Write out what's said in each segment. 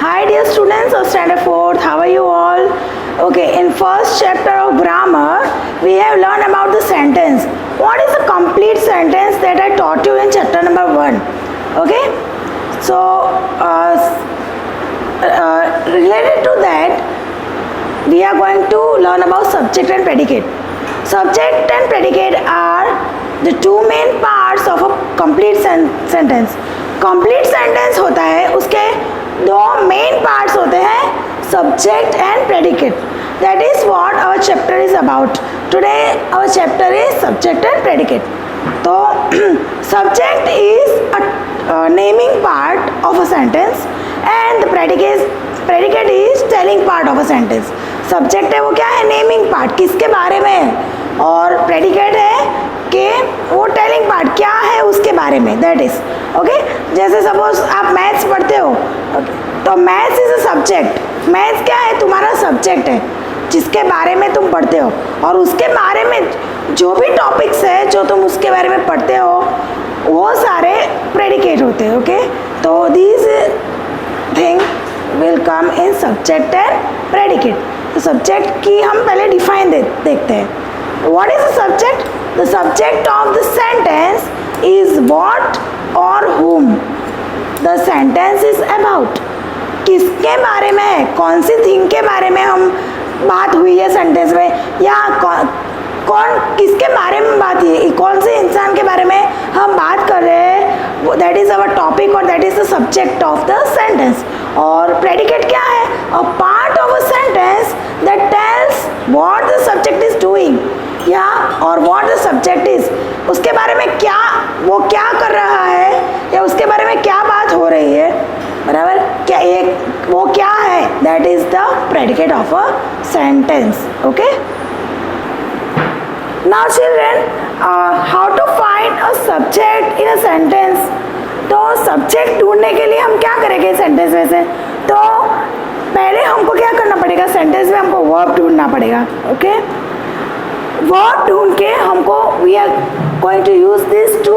Hi dear students of standard 4th, how are you all? Okay, in first chapter of grammar, we have learned about the sentence. What is the complete sentence that I taught you in chapter number 1? Okay, so related to that, we are going to learn about subject and predicate. Subject and predicate are the two main parts of a complete sentence. Complete sentence होता है, उसके दो main parts होते हैं, subject and predicate. That is what our chapter is about. Today our chapter is subject and predicate. तो subject is a naming part of a sentence and the predicate is telling part of a sentence. Subject है वो क्या है, naming part, किसके बारे में है, और प्रेडिकेट है कि वो टेलिंग पार्ट क्या है उसके बारे में. That is okay. जैसे सपोज आप मैथ्स पढ़ते हो, तो maths is a subject. Maths क्या है, तुम्हारा सब्जेक्ट है जिसके बारे में तुम पढ़ते हो, और उसके बारे में जो भी टॉपिक्स है जो तुम उसके बारे में पढ़ते हो वो सारे प्रेडिकेट होते हैं. ओके, तो this thing will come in subject and predicate. तो सब्जेक्ट की हम पहले डिफाइन देखते हैं. What is the subject? The subject of the sentence is what or whom the sentence is about. किसके बारे में, कौन सी थिंग के बारे में हम बात हुई है सेंटेंस में, या कौन किसके बारे में बात है, कौन से इंसान के बारे में हम बात कर रहे हैं, दैट इज अवर टॉपिक और that is the subject of the sentence. और प्रेडिकेट क्या है, a part of a sentence that tells what the subject is doing, या और व्हाट द सब्जेक्ट इज, उसके बारे में क्या, वो क्या कर रहा है, या उसके बारे में क्या बात हो रही है, बराबर, क्या एक वो क्या है, that is the predicate of a sentence. Okay, now children, how to find a subject in a sentence. तो सब्जेक्ट ढूंढने के लिए हम क्या करेंगे सेंटेंस में से, तो पहले हमको क्या करना पड़ेगा, सेंटेंस में हमको वर्ब ढूंढना पड़ेगा. ओके, वर्ब ढूंढ के हमको we are going to use this two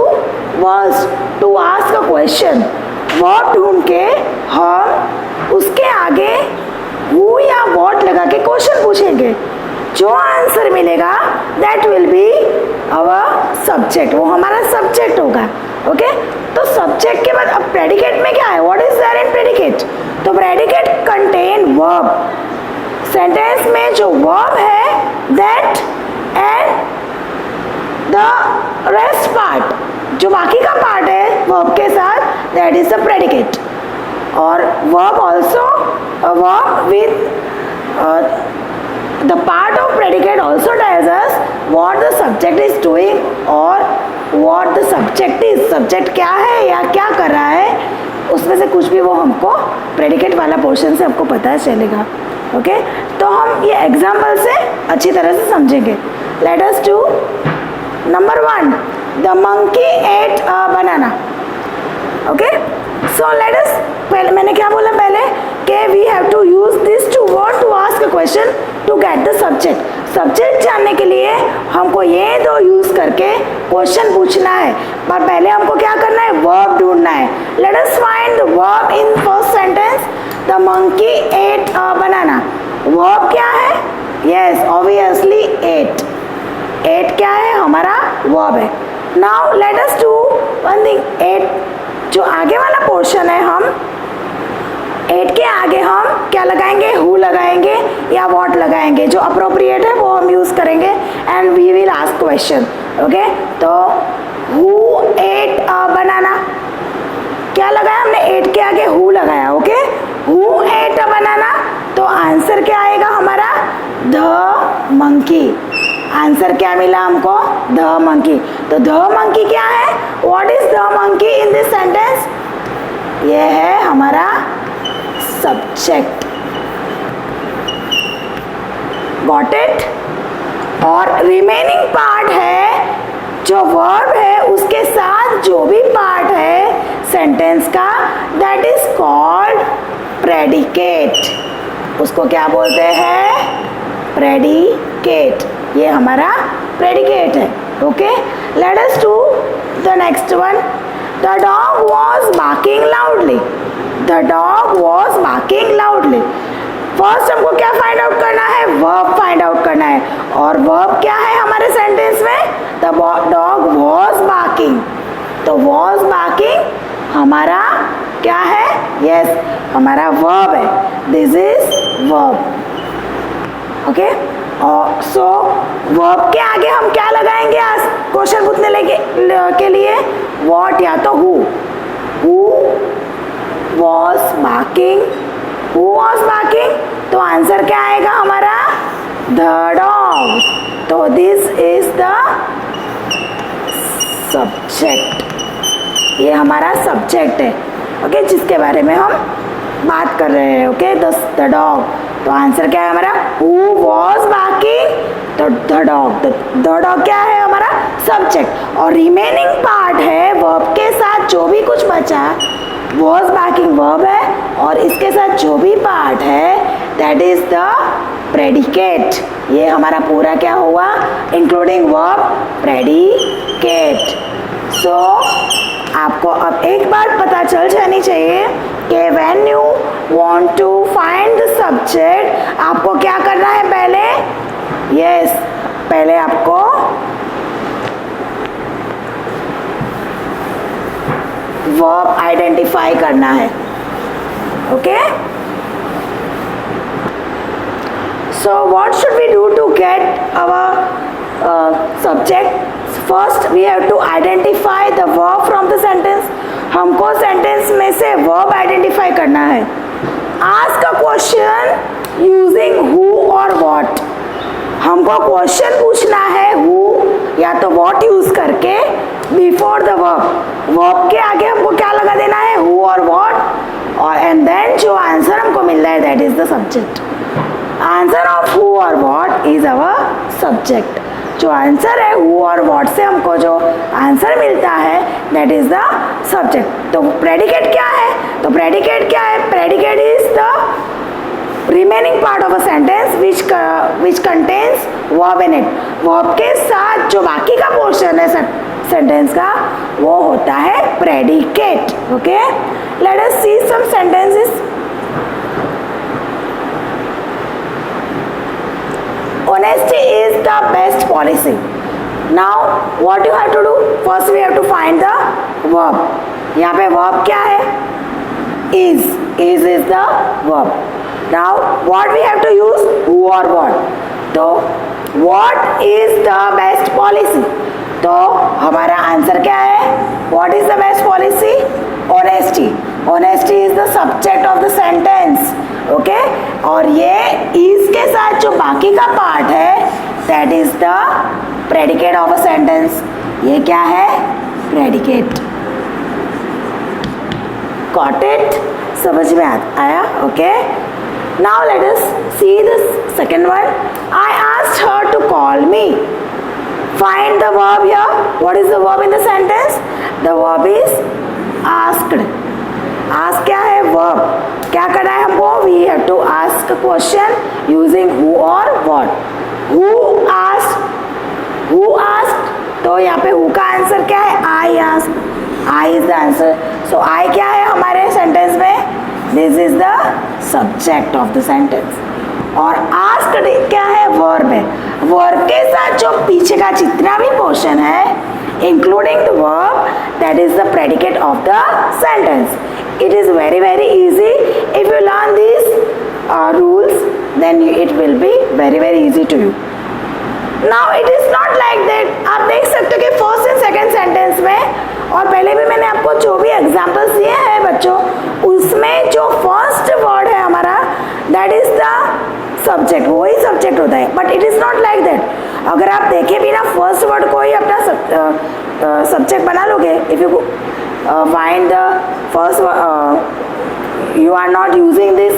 words to ask a question. Verb ढूंढ के हम उसके आगे हु या व्हाट लगा के क्वेश्चन पूछेंगे. जो आंसर मिलेगा that will be our subject, वो हमारा सब्जेक्ट होगा. ओके, तो सब्जेक्ट के बाद अब प्रेडिकेट में क्या है, what is there in predicate. तो प्रेडिकेट कंटेन वर्ब. सेंटेंस में जो वर्ब है that and the rest part, जो बाकी का पार्ट है वर्ब के साथ, दैट इज द प्रेडिकेट. और verb also verb with the part of predicate also tells us what the subject is doing or what the subject is. subject क्या है या क्या कर रहा है, उसमें से कुछ भी वो हमको predicate वाला पोर्शन से हमको पता चलेगा. ओके, तो हम ये एग्जाम्पल से अच्छी तरह से समझेंगे. Let us do number 1. The monkey ate a banana. Okay, so let us, पहले मैंने क्या बोला पहले कि we have to use this two word to ask a question to get the subject. Subject जानने के लिए हमको ये दो यूज करके क्वेश्चन पूछना है, पर पहले हमको क्या करना है, वर्ब ढूंढना है. Let us find the verb in first sentence. The monkey ate a banana. Verb क्या है, यस ऑब्वियसली एट. एट क्या है, हमारा वर्ब है. Now let us do one thing. Ate जो आगे वाला पोर्शन है, हम एट के आगे हम क्या लगाएंगे, हु लगाएंगे या व्हाट लगाएंगे, जो अप्रोप्रिएट है वो हम यूज करेंगे and we will ask question. Okay, तो हु एट अ बनाना, क्या लगाया हमने, एट के आगे हु लगाया. Okay, who ate a banana, तो आंसर क्या आएगा हमारा, द मंकी. आंसर क्या मिला हमको, द मंकी. तो द मंकी क्या है, what is the monkey in this sentence, ये है हमारा सब्जेक्ट. Got it. और रिमेनिंग पार्ट है जो वर्ब है उसके साथ जो भी पार्ट है सेंटेंस का, दैट इज कॉल्ड प्रेडिकेट. उसको क्या बोलते हैं, प्रेडिकेट. ये हमारा प्रेडिकेट है. Okay, let us do the next one. The dog was barking loudly. The dog was barking loudly. First हमको क्या फाइंड आउट करना है, वर्ब फाइंड आउट करना है, और वर्ब क्या है हमारे सेंटेंस में, द डॉग वॉज बार्किंग। तो वॉज बार्किंग हमारा क्या है, यस हमारा वर्ब है, दिस इज वर्ब। ओके, और सो वर्ब के आगे हम क्या लगाएंगे आज क्वेश्चन पूछने के लिए, व्हाट या तो who was barking, who was barking, तो आंसर क्या आएगा हमारा, द डॉग। तो दिस इज द सब्जेक्ट, ये हमारा सब्जेक्ट है, ओके, जिसके बारे में हम बात कर रहे हैं। ओके, द डॉग, तो आंसर क्या है हमारा, हु वॉज बार्किंग, तो द डॉग क्या है हमारा सब्जेक्ट, और रिमेनिंग पार्ट है वर्ब के साथ जो भी कुछ बचा, वॉज बार्किंग वर्ब है, और इसके साथ जो भी पार्ट है दैट इज द प्रेडिकेट। ये हमारा पूरा क्या हुआ, इंक्लूडिंग वर्ब, प्रेडिकेट। सो आपको अब एक बात पता चल जानी चाहिए कि when you want to find the subject, आपको क्या करना है पहले, यस पहले आपको वर्ब आइडेंटिफाई करना है। Okay, so what should we do to get our subject, first we have to identify the verb from the sentence. हमको सेंटेंस में से वर्ब आइडेंटिफाई करना है। Ask a question using who और व्हाट, हमको question पूछना है हु या तो व्हाट यूज करके बिफोर द वर्ब, वर्ब के आगे हमको क्या लगा देना है, हु और व्हाट, और एंड देन जो आंसर हमको मिल रहा है that is the subject. Answer of who और व्हाट इज अवर सब्जेक्ट। जो आंसर है हु और व्हाट से हमको जो आंसर मिलता है दैट इज द सब्जेक्ट। तो प्रेडिकेट क्या है, तो प्रेडिकेट क्या है, predicate is the remaining part of a sentence which contains verb in it. Verb के साथ जो बाकी का पोर्शन है सेंटेंस का वो होता है predicate. Okay, let us see some sentences. Honesty is the best policy. Now what you have to do, first we have to find the verb. यहाँ पे verb क्या है, is is the verb. Now what we have to use, who or what. तो what is the best policy, तो हमारा answer क्या है, what is the best policy, honesty. Honesty is the subject of the sentence. Okay, और ये is के साथ जो बाकी का पार्ट है that is the predicate of a sentence. ये क्या है, प्रेडिकेट। गॉट इट, समझ में आया। Okay, now let us see the second one. I asked her to call me, find the verb here. What is the verb in the sentence, the verb is asked. Ask क्या है, verb. क्या करना है हमको, we have to ask a question using who और what. Who asked, तो यहाँ पे हु का आंसर क्या है, I asked, I is the answer. So I क्या है हमारे सेंटेंस में, this is the subject of the sentence. और आस्क्ड क्या है, वर्ब है। वर्ब के साथ जो पीछे का जितना भी पोर्शन है including the verb, that is the predicate of the sentence. It is very easy. If you learn these rules, then it will be very easy to you. Now it is not like that. आप देख सकते हो कि first and second sentence में, और पहले भी मैंने आपको जो भी एग्जाम्पल्स दिए हैं बच्चों, उसमें जो फर्स्ट वर्ड है हमारा दैट इज द सब्जेक्ट, वही सब्जेक्ट होता है। But it is not like that. अगर आप देखें भी ना फर्स्ट वर्ड को ही अपना सब्जेक्ट बना लोगे, if you find the first, you are not using this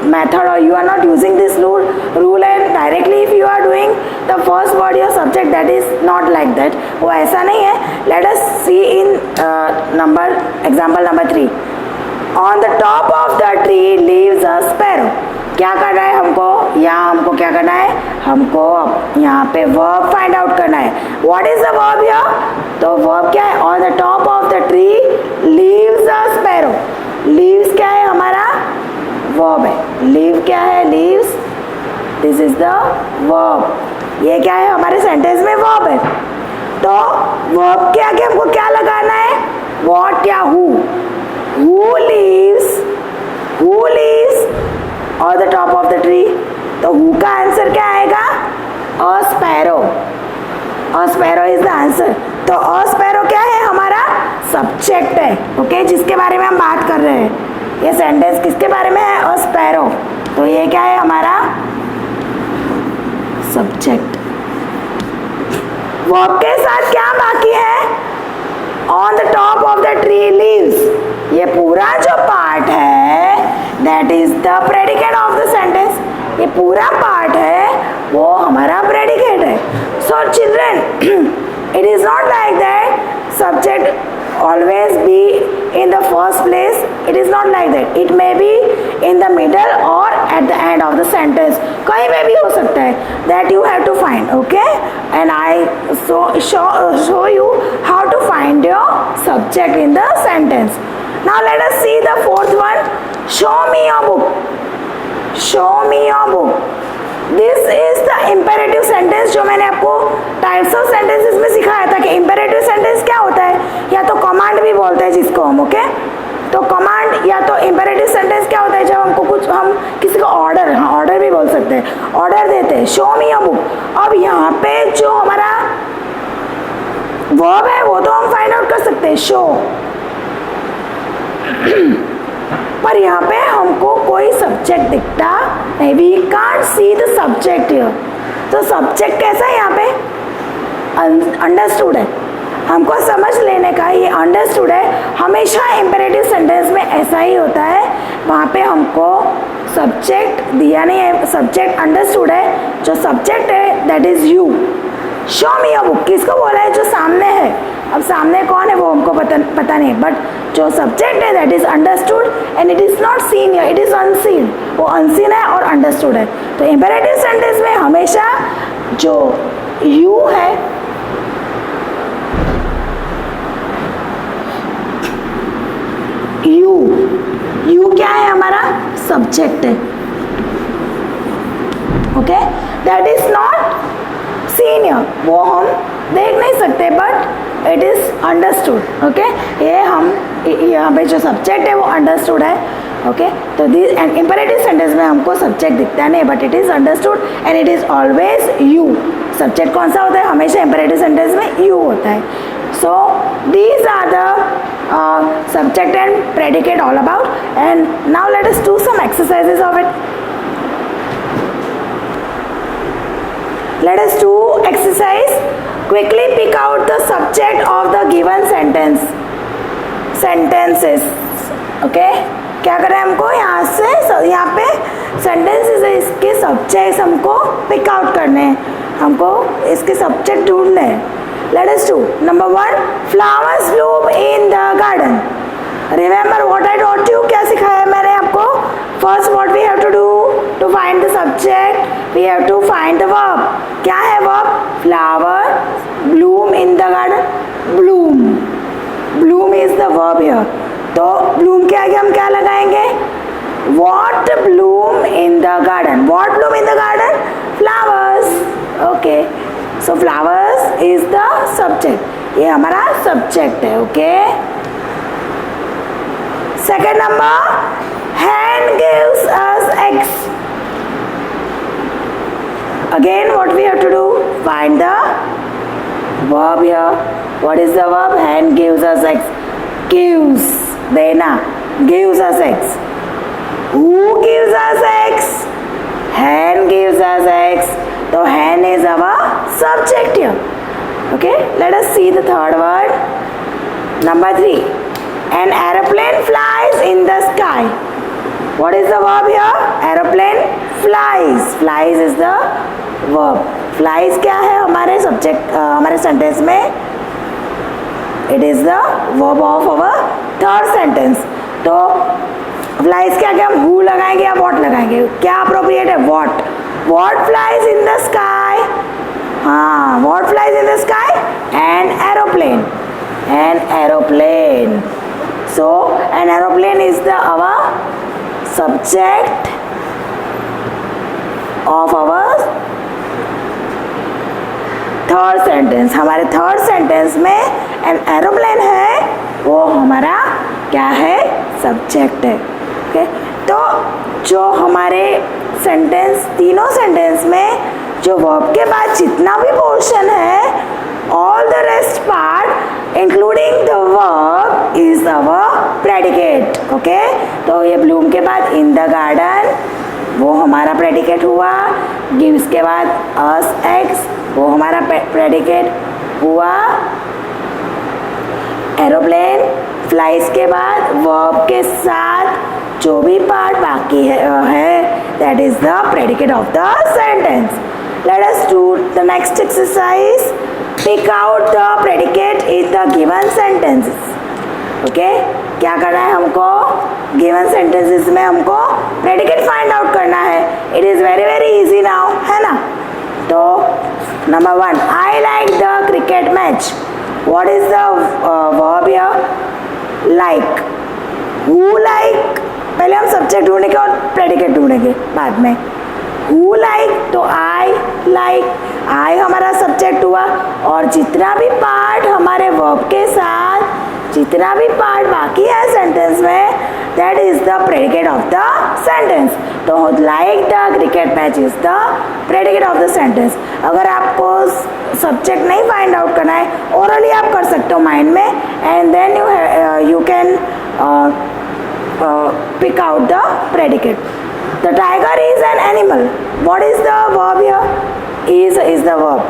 method or you are not using this rule and directly if you are doing the first word your subject, that is not like that. वो ऐसा नहीं है. Let us see in example number 3. On the top of the tree lives a sparrow. क्या करना है हमको, यहाँ हमको क्या करना है, हमको यहाँ पे verb find out करना है. What is the verb here? तो verb क्या है, on the top of the tree lives a sparrow. This is the verb. ये क्या है, हमारे सेंटेंस में वर्ब है। तो वर्ब के आगे हमको क्या लगाना है, वॉट या who. Who leaves on the top of the tree. तो हु का आंसर क्या आएगा, अ sparrow. A sparrow is the answer. तो अ स्पैरो क्या है, हमारा सब्जेक्ट है, ओके, जिसके बारे में हम बात कर रहे हैं। ये सेंटेंस किसके बारे में है, अ स्पैरो। तो ये क्या है, हमारा सब्जेक्ट। वर्ब के साथ क्या बाकी है, on the top of the tree leaves. ये पूरा जो पार्ट है that is the predicate of the sentence. ये पूरा पार्ट है वो हमारा प्रेडिकेट है। So children, it is not like that subject always be in the first place. It is not like that. It may be in the middle or at the end of the sentence. कहीं पे भी हो सकता है, that you have to find, okay? And I show you how to find your subject in the sentence. Now let us see the fourth one. Show me your book. Show me your book. This is the imperative sentence, जो मैंने आपको types of sentences में सिखाया था कि imperative sentence क्या होता है, या तो कमांड भी बोलते हैं जिसको हम, ओके। तो कमांड या तो इम्पेरेटिव सेंटेंस क्या होता है, जब हमको कुछ, हम किसी को ऑर्डर, हाँ ऑर्डर भी बोल सकते हैं, ऑर्डर देते हैं, शो मी अ बुक। अब यहाँ पे जो हमारा वर्ब है वो तो हम फाइंड आउट कर सकते हैं, शो। पर यहाँ पे हमको कोई सब्जेक्ट दिखता नहीं, we can't see the subject here. तो सब्जेक्ट कैसा है यहाँ पे, अंडरस्टूड है, हमको समझ लेने का, ये अंडरस्टूड है। हमेशा इम्पेरेटिव सेंटेंस में ऐसा ही होता है, वहाँ पे हमको सब्जेक्ट दिया नहीं है, सब्जेक्ट अंडरस्टूड है। जो सब्जेक्ट है that is you. Show me a book किसको बोला है, जो सामने है। अब सामने कौन है वो हमको पता नहीं, बट जो सब्जेक्ट है that is understood and it is not seen, it is unseen. वो अनसीन है और अंडरस्टूड है। तो इम्पेरेटिव सेंटेंस में हमेशा जो यू है, यू क्या है, हमारा सब्जेक्ट है, okay. That is not senior, वो हम देख नहीं सकते, but it is understood, okay. ये हम यहाँ पे जो सब्जेक्ट है वो अंडरस्टूड है, ओके। तो दिस एंड इम्पेरेटिव सेंटेंस में हमको सब्जेक्ट दिखता नहीं, but it is understood and it is always you. Subject कौन सा होता है, हमेशा इम्पेरेटिव सेंटेंस में यू होता है। So these are the subject and predicate all about. And now let us do some exercises of it. Let us do exercise. Quickly pick out the subject of the given sentences. Okay? क्या करें हमको, यहाँ से यहाँ पे sentences है, इसके subjects हमको pick out करने हैं, हमको इसके subject ढूंढने हैं। Let us do. Number 1, flowers bloom in the garden. Remember what I taught you? क्या सिखाया मैंने आपको? First, what we have to do to find the subject? We have to find the verb. क्या है verb? Flower bloom in the garden. Bloom. Bloom is the verb here. तो bloom के आगे हम क्या लगाएंगे? What bloom in the garden? What bloom in the garden? Flowers. Okay. So flowers is the subject. ये हमारा subject है, okay? Second number, hen gives us eggs. Again, what we have to do? Find the verb here. What is the verb? Hen gives us eggs. Gives, देना, gives us eggs. Who gives us eggs? Hen gives us eggs. So hen is our subject here. Okay, let us see the third word. Number 3, an aeroplane flies in the sky. What is the verb here? Aeroplane flies. Flies is the verb. Flies क्या है हमारे subject, हमारे sentence में? It is the verb of our third sentence. तो flies क्या क्या हम who लगाएंगे या what लगाएंगे? क्या appropriate है? What. What flies in the sky? हाँ, what flies in the sky? An aeroplane. An aeroplane. So, an aeroplane is the our subject of our third sentence. हमारे थर्ड सेंटेंस में an aeroplane है, वो हमारा क्या है, subject है। Okay, तो जो हमारे सेंटेंस, तीनों सेंटेंस में जो वर्ब के बाद जितना भी पोर्शन है, all the rest part including the verb is our predicate. Okay, तो ये ब्लूम के बाद इन द गार्डन, वो हमारा प्रेडिकेट हुआ। गिव्स के बाद अस एग्स, वो हमारा प्रेडिकेट हुआ। एरोप्लेन, फ्लाइज के बाद वर्ब के साथ जो भी पार्ट बाकी है that is the predicate of the sentence. Let us do the next exercise. Pick out the predicate in the given sentences. Okay? क्या करना है हमको? Given sentences में हमको predicate find out करना है. It is very very easy now, है ना? तो number 1, I like the cricket match. What is the verb here? Like. Who like? पहले हम subject ढूंढेंगे और predicate ढूंढेंगे बाद में। Who like, तो I like, I हमारा सब्जेक्ट हुआ, और जितना भी पार्ट हमारे वर्ब के साथ, जितना भी पार्ट बाकी है सेंटेंस में, that is the predicate of the sentence. तो like the cricket match is the predicate of the sentence. अगर आपको सब्जेक्ट नहीं फाइंड आउट करना है, ओरली आप कर सकते हो माइंड में, and then you can pick out the predicate. The tiger is an animal. What is the verb here? Is the verb.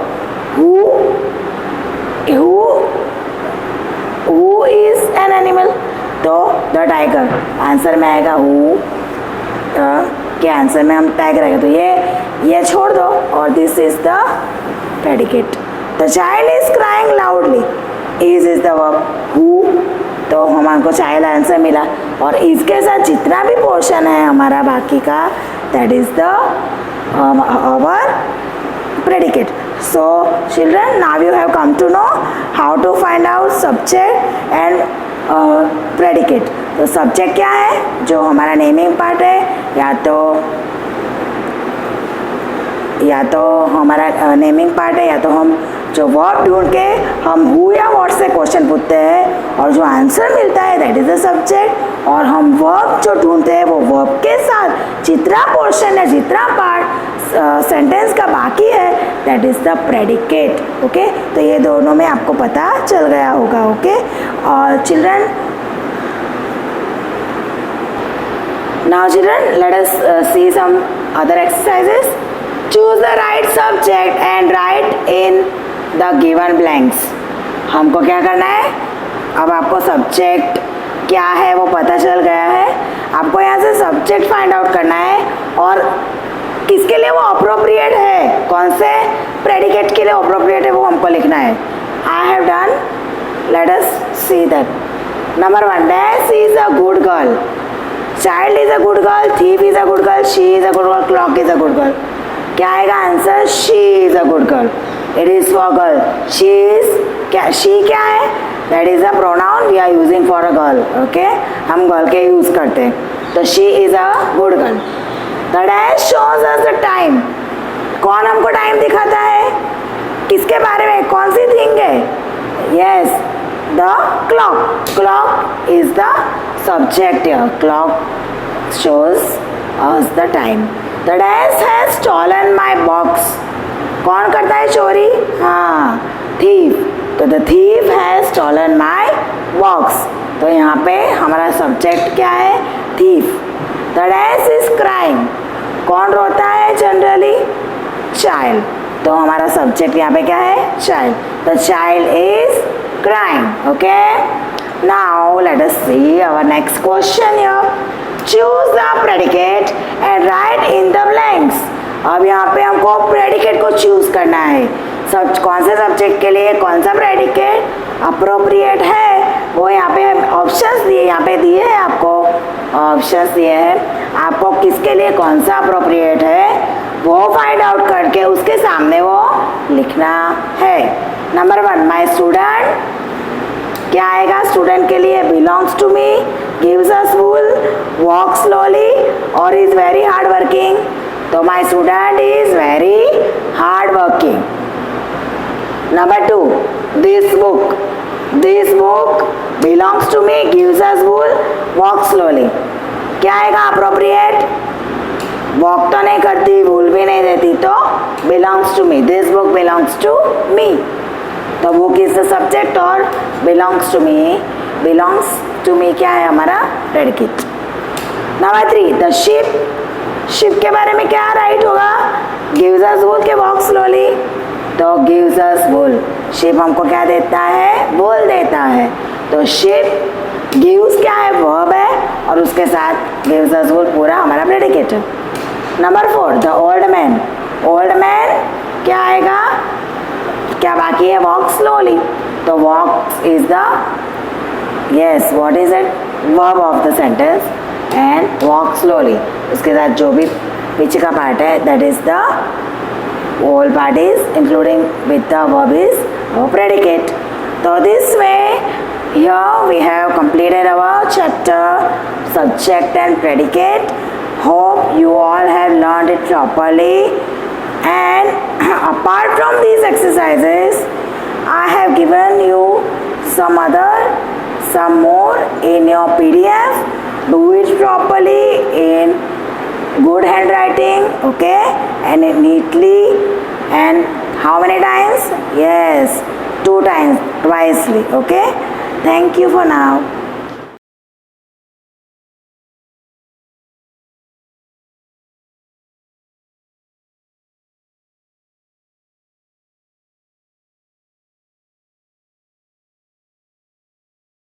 Who is an animal? तो the tiger आंसर में आएगा who के answer में हम tag रहेगा, तो ये छोड़ दो, और this is the predicate. The child is crying loudly. Is the verb. Who, तो हमको चाइल्ड आंसर मिला, और इसके साथ जितना भी पोर्शन है हमारा बाकी का, that is the our predicate. So children, now you have come to know how to find out subject and predicate. तो सब्जेक्ट क्या है, जो हमारा नेमिंग पार्ट है, या तो हमारा नेमिंग पार्ट है, या तो हम जो वर्ब ढूंढ के हम हु या व्हाट से क्वेश्चन पूछते हैं, और जो आंसर मिलता है दैट इज द सब्जेक्ट, और हम वर्ब जो ढूंढते हैं वो वर्ब के साथ जितना पोर्शन है, जितना पार्ट सेंटेंस का बाकी है, that is the predicate. Okay, तो ये दोनों में आपको पता चल गया होगा। ओके, और children, now children, let us see some other exercises. Choose the right subject and write in the given blanks. हमको क्या करना है, अब आपको सब्जेक्ट क्या है वो पता चल गया है, आपको यहाँ से सब्जेक्ट फाइंड आउट करना है, और किसके लिए वो अप्रोप्रिएट है, कौन से प्रेडिकेट के लिए अप्रोप्रिएट है वो हमको लिखना है। I have done, let us see that. Number 1, dash is a good girl, child is a good girl, thief is a good girl, she is a good girl, clock is a good girl. क्या आएगा answer, she is a good girl. It is for girl. She is क्या, she क्या है, that is a pronoun we are using for a girl. Okay, हम girl के use करते हैं, तो she is a good girl. The dash shows us the time, कौन हमको टाइम दिखाता है, किसके बारे में, कौन सी थिंग है, yes, the clock. Clock is the subject, clock shows us the time. The dash has stolen my box, कौन करता है चोरी, हाँ, थीफ, तो the thief has stolen my box, तो यहाँ पे हमारा सब्जेक्ट क्या है, thief. The dash is crying, कौन रोता है जनरली, चाइल्ड, तो हमारा सब्जेक्ट यहाँ पे क्या है, child, the child is crying. Okay, now let us see our next question here. Choose the predicate and write in the blanks. अब यहाँ पे हमको प्रेडिकेट को चूज करना है, कौन से सब्जेक्ट के लिए कौन सा प्रेडिकेट अप्रोप्रिएट है, वो यहाँ पे ऑप्शंस दिए, यहाँ पे दिए हैं आपको ऑप्शंस दिए हैं, आपको किसके लिए कौन सा अप्रोप्रिएट है वो फाइंड आउट करके उसके सामने वो लिखना है। नंबर 1, माई स्टूडेंट, क्या आएगा स्टूडेंट के लिए, belongs to me, gives us wool, walk slowly और इज वेरी हार्ड वर्किंग, तो my student is very hard working. Number 2, this book belongs to me, gives us wool, walk slowly. क्या आएगा appropriate? Walk तो नहीं करती, वूल भी नहीं देती, तो belongs to me. This book belongs to me. तो बुक इज द सब्जेक्ट और belongs to me क्या है हमारा प्रेडिकेट. नंबर 3, द शिप के बारे में क्या राइट होगा? गिव्स अस वूल के वॉक स्लोली, तो गिव्स अस वूल. शिप हमको क्या देता है? वूल देता है. तो शिप गिव्स क्या है? वर्ब है और उसके साथ गिव्स अस वूल पूरा हमारा प्रेडिकेट है. नंबर 4, द ओल्ड मैन क्या आएगा? क्या बाकी है? Walk slowly. तो walk is the yes what is it? Verb of the sentence. And walk slowly उसके साथ जो भी पीछे का पार्ट है that is the whole part is including with the verb is our predicate. So this way here we have completed our chapter subject and predicate. Hope you all have learned it properly, and apart from these exercises I have given you some more in your PDF. Do it properly in good handwriting, okay, and neatly. And how many times? Yes, 2 times, twicely. Okay, thank you for now.